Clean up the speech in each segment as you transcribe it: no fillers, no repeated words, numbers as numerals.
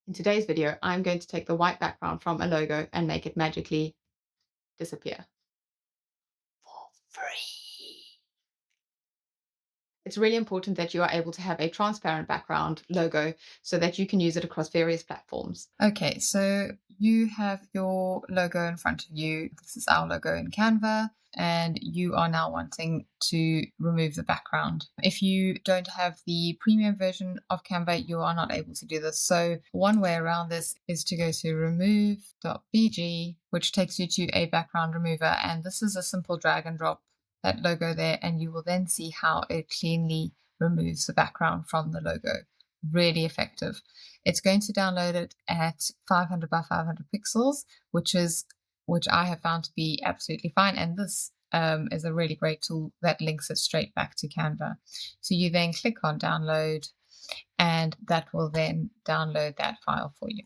In today's video, I'm going to take the white background from a logo and make it magically disappear for free. It's really important that you are able to have a transparent background logo so that you can use it across various platforms. Okay, so you have your logo in front of you. This is our logo in Canva, and you are now wanting to remove the background. If you don't have the premium version of Canva, you are not able to do this. So one way around this is to go to remove.bg, which takes you to a background remover. And this is a simple drag and drop that logo there, and you will then see how it cleanly removes the background from the logo. Really effective. It's going to download it at 500 by 500 pixels, which I have found to be absolutely fine. And this is a really great tool that links it straight back to Canva. So you then click on download, and that will then download that file for you.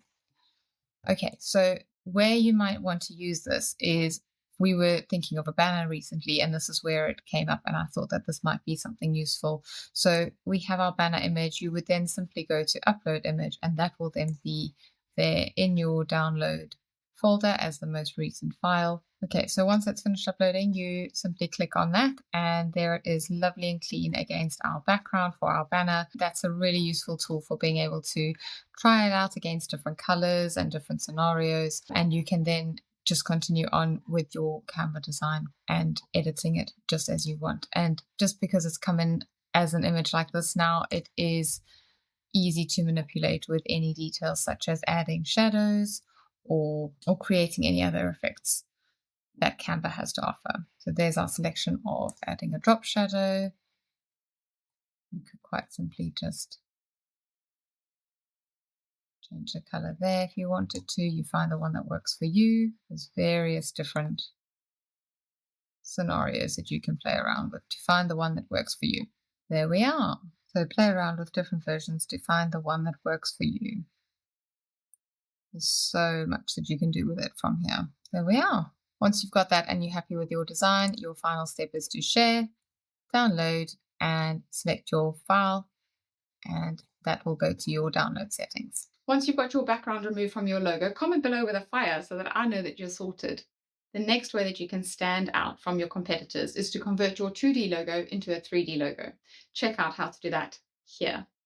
Okay, so where you might want to use this is we were thinking of a banner recently, and this is where it came up, and I thought that this might be something useful. So we have our banner image. You would then simply go to upload image, and that will then be there in your download folder as the most recent file. Okay, so once that's finished uploading, you simply click on that, and there it is, lovely and clean against our background for our banner. That's a really useful tool for being able to try it out against different colors and different scenarios, and you can then just continue on with your Canva design and editing it just as you want. And just because it's come in as an image like this now, it is easy to manipulate with any details such as adding shadows or creating any other effects that Canva has to offer. So there's our selection of adding a drop shadow. You could quite simply just change the color there if you wanted to. You find the one that works for you. There's various different scenarios that you can play around with to find the one that works for you. There we are. So play around with different versions to find the one that works for you. There's so much that you can do with it from here. There we are. Once you've got that and you're happy with your design, your final step is to share, download, and select your file, and that will go to your download settings. Once you've got your background removed from your logo, comment below with a fire so that I know that you're sorted. The next way that you can stand out from your competitors is to convert your 2D logo into a 3D logo. Check out how to do that here.